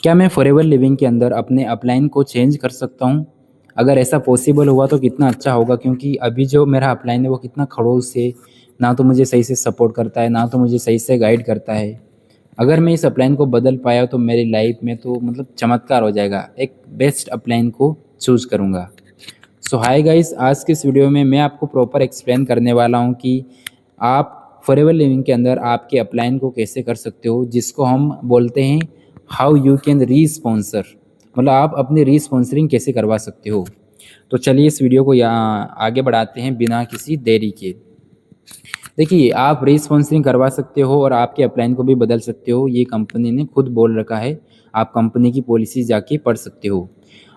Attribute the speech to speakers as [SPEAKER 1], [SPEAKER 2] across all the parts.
[SPEAKER 1] क्या मैं forever living के अंदर अपने अपलाइन को चेंज कर सकता हूँ? अगर ऐसा पॉसिबल हुआ तो कितना अच्छा होगा, क्योंकि अभी जो मेरा अपलाइन है वो कितना खड़ूस है, ना तो मुझे सही से सपोर्ट करता है, ना तो मुझे सही से गाइड करता है। अगर मैं इस अपलाइन को बदल पाया तो मेरी लाइफ में तो मतलब चमत्कार हो जाएगा, एक बेस्ट अपलाइन को चूज़ करूँगा। सो हाय गाइस, आज के इस वीडियो में मैं आपको प्रॉपर एक्सप्लेन करने वाला हूँ कि आप फॉरएवर लिविंग के अंदर आपके अपलाइन को कैसे कर सकते हो, जिसको हम बोलते हैं हाउ यू कैन री स्पॉन्सर, मतलब आप अपनी री स्पॉन्सरिंग कैसे करवा सकते हो। तो चलिए इस वीडियो को यहाँ आगे बढ़ाते हैं बिना किसी देरी के। देखिए, आप री स्पॉन्सरिंग करवा सकते हो और आपके अपलाइन को भी बदल सकते हो, ये कंपनी ने खुद बोल रखा है। आप कंपनी की पॉलिसी जाके पढ़ सकते हो।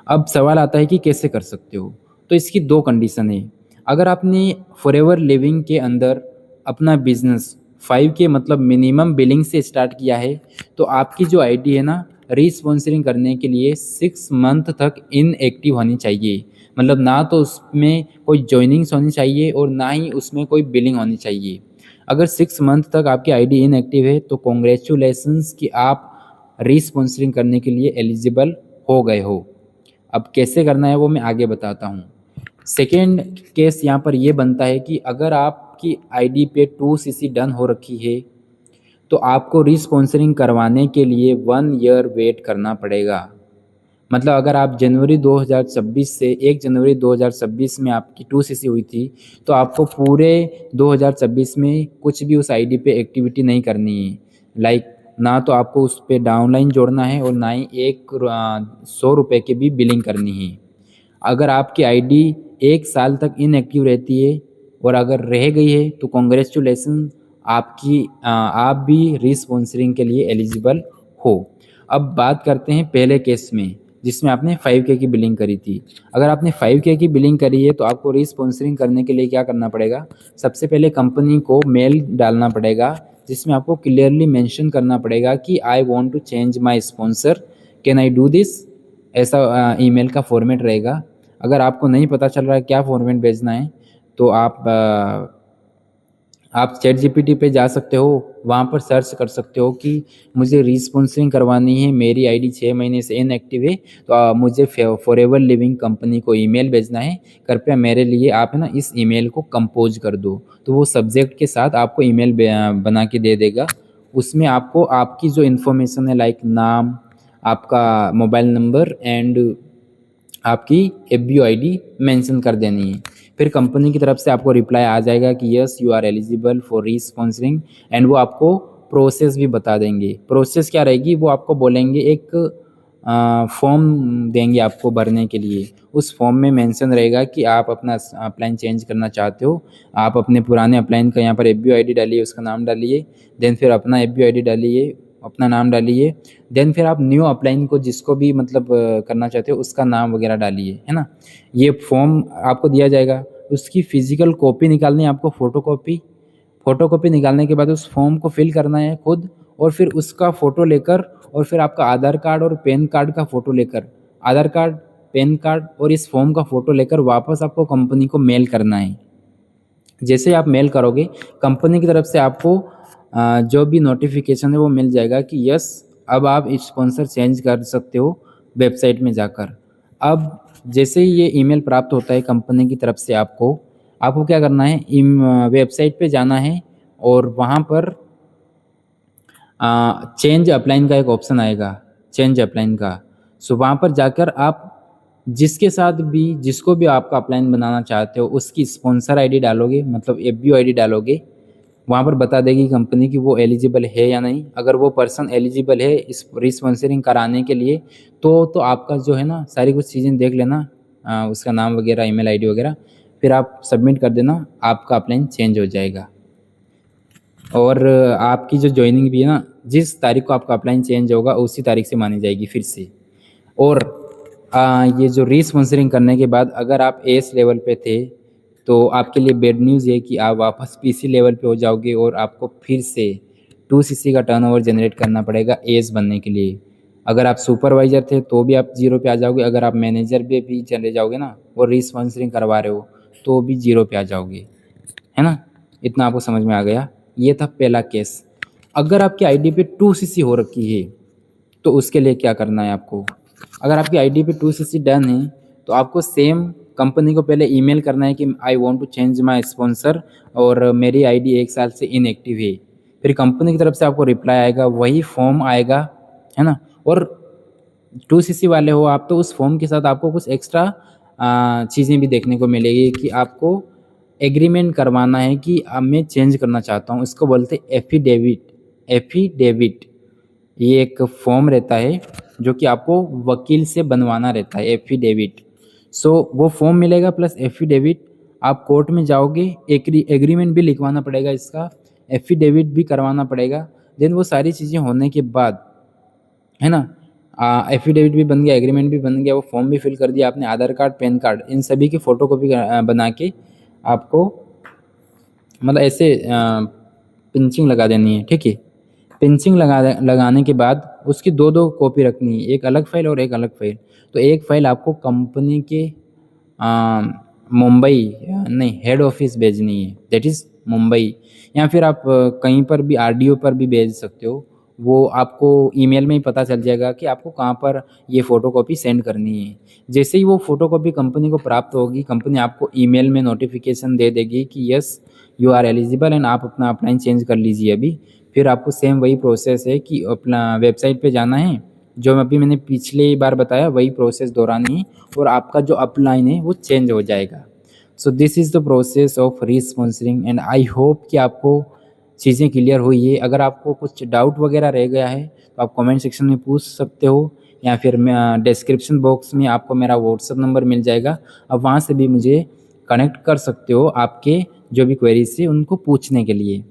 [SPEAKER 1] अब सवाल आता है कि कैसे कर सकते हो। तो इसकी दो कंडीशन है। अगर आपने फॉरएवर लिविंग के अंदर अपना बिजनेस 5 के मतलब मिनिमम बिलिंग से स्टार्ट किया है, तो आपकी जो आईडी है ना, री स्पॉन्सरिंग करने के लिए 6 मंथ तक इनएक्टिव होनी चाहिए। मतलब ना तो उसमें कोई जॉइनिंग्स होनी चाहिए और ना ही उसमें कोई बिलिंग होनी चाहिए। अगर 6 मंथ तक आपकी आईडी इनएक्टिव है तो कॉन्ग्रेचुलेसन्स कि आप री स्पॉन्सरिंग करने के लिए एलिजिबल हो गए हो। अब कैसे करना है वो मैं आगे बताता हूँ। सेकेंड केस यहाँ पर ये बनता है कि अगर आपकी आईडी पे 2cc डन हो रखी है तो आपको री स्पॉन्सरिंग करवाने के लिए 1 ईयर वेट करना पड़ेगा। मतलब अगर आप जनवरी 2026 से 1 जनवरी 2026 में आपकी 2cc हुई थी, तो आपको पूरे 2026 में कुछ भी उस आईडी पे एक्टिविटी नहीं करनी है। लाइक ना तो आपको उस पे डाउनलाइन जोड़ना है और ना ही 100 रुपये की भी बिलिंग करनी है। अगर आपकी आईडी 1 साल तक इनएक्टिव रहती है और अगर रह गई है तो कॉन्ग्रेचुलेसन, आप भी री स्पॉन्सरिंग के लिए एलिजिबल हो। अब बात करते हैं पहले केस में, जिसमें आपने 5K की बिलिंग करी थी। अगर आपने 5K की बिलिंग करी है तो आपको री स्पॉन्सरिंग करने के लिए क्या करना पड़ेगा? सबसे पहले कंपनी को मेल डालना पड़ेगा, जिसमें आपको क्लियरली मेंशन करना पड़ेगा कि I want to change my sponsor, can I do this. ऐसा ईमेल का फॉर्मेट रहेगा। अगर आपको नहीं पता चल रहा है क्या फॉर्मेट भेजना है, तो आप चैट जीपीटी पे जा सकते हो, वहाँ पर सर्च कर सकते हो कि मुझे रीस्पॉन्सिंग करवानी है, मेरी आईडी 6 महीने से इनएक्टिव है, तो मुझे फॉरएवर लिविंग कंपनी को ईमेल भेजना है, कृपया मेरे लिए आप है ना इस ईमेल को कंपोज कर दो। तो वो सब्जेक्ट के साथ आपको ईमेल बना के दे देगा। उसमें आपको आपकी जो इन्फॉर्मेशन है, लाइक नाम, आपका मोबाइल नंबर एंड आपकी एफबीओ आईडी मेंशन कर देनी है। फिर कंपनी की तरफ से आपको रिप्लाई आ जाएगा कि yes you are eligible for re sponsoring, and वो आपको प्रोसेस भी बता देंगे। प्रोसेस क्या रहेगी, वो आपको बोलेंगे एक फॉर्म देंगे आपको भरने के लिए। उस फॉर्म में मेंशन रहेगा कि आप अपना अपलाइन चेंज करना चाहते हो। आप अपने पुराने अपलाइन का यहाँ पर एफबीओ आईडी डालिए, उसका नाम डालिए, देन फिर अपना एफबीओ आईडी डालिए, अपना नाम डालिए, देन फिर आप न्यू अपलाइन को जिसको भी मतलब करना चाहते हो उसका नाम वगैरह डालिए, है ना। ये फॉर्म आपको दिया जाएगा, उसकी फिजिकल कॉपी निकालनी है आपको, फोटोकॉपी निकालने के बाद उस फॉर्म को फिल करना है खुद, और फिर उसका फ़ोटो लेकर, और फिर आपका आधार कार्ड और पैन कार्ड का फ़ोटो लेकर, आधार कार्ड, पैन कार्ड और इस फॉर्म का फ़ोटो लेकर वापस आपको कंपनी को मेल करना है। जैसे आप मेल करोगे, कंपनी की तरफ से आपको जो भी नोटिफिकेशन है वो मिल जाएगा कि यस अब आप स्पॉन्सर चेंज कर सकते हो वेबसाइट में जाकर। अब जैसे ही ये ईमेल प्राप्त होता है कंपनी की तरफ से आपको आपको क्या करना है, वेबसाइट पे जाना है और वहाँ पर चेंज अपलाइन का एक ऑप्शन आएगा, चेंज अपलाइन का। सो वहाँ पर जाकर आप जिसको भी आपका अपलाइन बनाना चाहते हो उसकी स्पॉन्सर आईडी डालोगे, मतलब एफबीओ आईडी डालोगे। वहाँ पर बता देगी कंपनी कि वो एलिजिबल है या नहीं। अगर वो पर्सन एलिजिबल है इस रीस्पॉन्सरिंग कराने के लिए, तो आपका जो है ना सारी कुछ चीज़ें देख लेना, उसका नाम वगैरह, ईमेल आईडी वगैरह, फिर आप सबमिट कर देना, आपका अपलाइन चेंज हो जाएगा। और आपकी जो ज्वाइनिंग भी है ना, जिस तारीख को आपका अपलाइन चेंज होगा उसी तारीख से मानी जाएगी फिर से। और ये जो रीस्पॉन्सरिंग करने के बाद अगर आप एस लेवल पे थे तो आपके लिए बैड न्यूज़ है कि आप वापस पीसी लेवल पे हो जाओगे और आपको फिर से 2cc का टर्नओवर जनरेट करना पड़ेगा एस बनने के लिए। अगर आप सुपरवाइज़र थे तो भी आप जीरो पे आ जाओगे, अगर आप मैनेजर पे भी चले जाओगे ना और रीस्पॉन्सरिंग करवा रहे हो तो भी जीरो पे आ जाओगे, है ना। इतना आपको समझ में आ गया। ये था पहला केस। अगर आपकी आईडी पे 2cc हो रखी है तो उसके लिए क्या करना है आपको, अगर आपकी आईडी पे 2cc डन है तो आपको सेम कंपनी को पहले ईमेल करना है कि I want to change my sponsor और मेरी आईडी 1 साल से इनएक्टिव है। फिर कंपनी की तरफ से आपको रिप्लाई आएगा, वही फॉर्म आएगा, है ना। और 2cc वाले हो आप तो उस फॉर्म के साथ आपको कुछ एक्स्ट्रा चीज़ें भी देखने को मिलेगी कि आपको एग्रीमेंट करवाना है कि अब मैं चेंज करना चाहता हूँ। इसको बोलते हैं एफिडेविट। एफिडेविट ये एक फॉर्म रहता है जो कि आपको वकील से बनवाना रहता है, एफिडेविट। सो वो फॉर्म मिलेगा प्लस एफिडेविट, आप कोर्ट में जाओगे, एग्रीमेंट भी लिखवाना पड़ेगा, इसका एफिडेविट भी करवाना पड़ेगा। देन वो सारी चीज़ें होने के बाद, है ना, एफिडेविट भी बन गया, एग्रीमेंट भी बन गया, वो फॉर्म भी फिल कर दिया आपने, आधार कार्ड, पैन कार्ड, इन सभी की फ़ोटोकॉपी बना के आपको मतलब ऐसे पिंचिंग लगा देनी है, ठीक है। पिंचिंग लगाने के बाद उसकी दो दो कॉपी रखनी है, एक अलग फाइल और एक अलग फाइल। तो एक फाइल आपको कंपनी के मुंबई नहीं हेड ऑफिस भेजनी है, दैट इज़ मुंबई, या फिर आप कहीं पर भी आरडीओ पर भी भेज सकते हो। वो आपको ईमेल में ही पता चल जाएगा कि आपको कहाँ पर ये फ़ोटोकॉपी सेंड करनी है। जैसे ही वो फ़ोटोकॉपी कंपनी को प्राप्त होगी, कंपनी आपको ईमेल में नोटिफिकेशन दे देगी कि yes you are eligible and आप अपना अपलाइन चेंज कर लीजिए अभी। फिर आपको सेम वही प्रोसेस है कि अपना वेबसाइट पे जाना है, जो अभी मैंने पिछली बार बताया वही प्रोसेस दोहरानी है और आपका जो अपलाइन है वो चेंज हो जाएगा। So this is the process of responsoring and I hope कि आपको चीज़ें क्लियर हुई है। अगर आपको कुछ डाउट वगैरह रह गया है तो आप कमेंट सेक्शन में पूछ सकते हो, या फिर डिस्क्रिप्शन बॉक्स में आपको मेरा व्हाट्सअप नंबर मिल जाएगा, आप वहाँ से भी मुझे कनेक्ट कर सकते हो आपके जो भी क्वेरीज है उनको पूछने के लिए।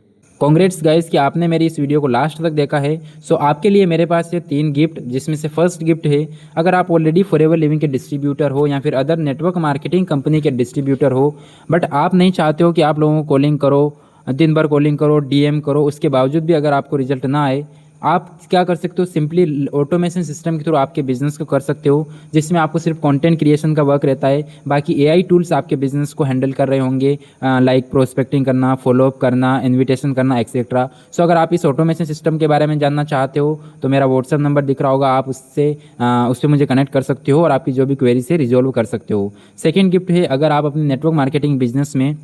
[SPEAKER 1] कॉन्ग्रेट्स गाइस कि आपने मेरी इस वीडियो को लास्ट तक देखा है। सो आपके लिए मेरे पास ये 3 गिफ्ट, जिसमें से फर्स्ट गिफ्ट है, अगर आप ऑलरेडी फॉरएवर लिविंग के डिस्ट्रीब्यूटर हो या फिर अदर नेटवर्क मार्केटिंग कंपनी के डिस्ट्रीब्यूटर हो, बट आप नहीं चाहते हो कि आप लोगों को कॉलिंग करो, दिन भर कॉलिंग करो, डीएम करो, उसके बावजूद भी अगर आपको रिजल्ट ना आए, आप क्या कर सकते हो, सिंपली ऑटोमेशन सिस्टम के थ्रू आपके बिजनेस को कर सकते हो, जिसमें आपको सिर्फ कंटेंट क्रिएशन का वर्क रहता है, बाकी एआई टूल्स आपके बिजनेस को हैंडल कर रहे होंगे, लाइक प्रोस्पेक्टिंग करना, फॉलोअप करना, इन्विटेशन करना, एक्सेट्रा। सो अगर आप इस ऑटोमेशन सिस्टम के बारे में जानना चाहते हो तो मेरा व्हाट्सअप नंबर दिख रहा होगा, आप उससे मुझे कनेक्ट कर सकते हो और आपकी जो भी क्वेरी से रिजॉल्व कर सकते हो। सेकेंड गिफ्ट है, अगर आप अपने नेटवर्क मार्केटिंग बिजनेस में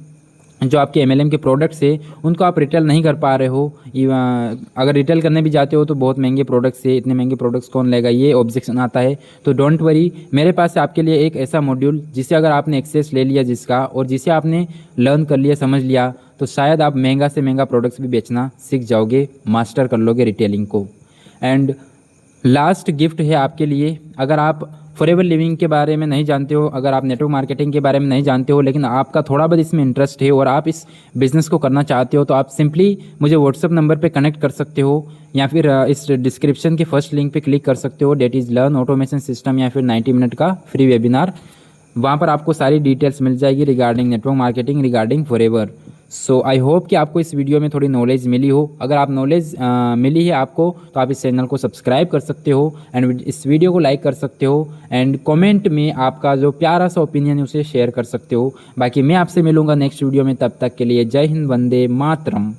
[SPEAKER 1] जो आपके एमएलएम के प्रोडक्ट्स है उनको आप रिटेल नहीं कर पा रहे हो, अगर रिटेल करने भी जाते हो तो बहुत महंगे प्रोडक्ट्स है, इतने महंगे प्रोडक्ट्स कौन लेगा, ये ऑब्जेक्शन आता है, तो डोंट वरी, मेरे पास आपके लिए एक ऐसा मॉड्यूल जिसे अगर आपने एक्सेस ले लिया जिसका, और जिसे आपने लर्न कर लिया, समझ लिया, तो शायद आप महंगा से महंगा प्रोडक्ट्स भी बेचना सीख जाओगे, मास्टर कर लोगे रिटेलिंग को। एंड लास्ट गिफ्ट है आपके लिए, अगर आप फॉरएवर लिविंग के बारे में नहीं जानते हो, अगर आप नेटवर्क मार्केटिंग के बारे में नहीं जानते हो, लेकिन आपका थोड़ा बहुत इसमें इंटरेस्ट है और आप इस बिज़नेस को करना चाहते हो, तो आप सिंपली मुझे व्हाट्सअप नंबर पे कनेक्ट कर सकते हो, या फिर इस डिस्क्रिप्शन के फर्स्ट लिंक पे क्लिक कर सकते हो, that is learn automation system, या फिर 90 मिनट का फ्री वेबिनार। वहाँ पर आपको सारी डिटेल्स मिल जाएगी regarding network marketing, regarding forever. सो आई होप कि आपको इस वीडियो में थोड़ी नॉलेज मिली हो। अगर आप नॉलेज मिली है आपको, तो आप इस चैनल को सब्सक्राइब कर सकते हो एंड इस वीडियो को लाइक कर सकते हो, एंड कमेंट में आपका जो प्यारा सा ओपिनियन है उसे शेयर कर सकते हो। बाकी मैं आपसे मिलूंगा नेक्स्ट वीडियो में, तब तक के लिए जय हिंद, वंदे मातरम।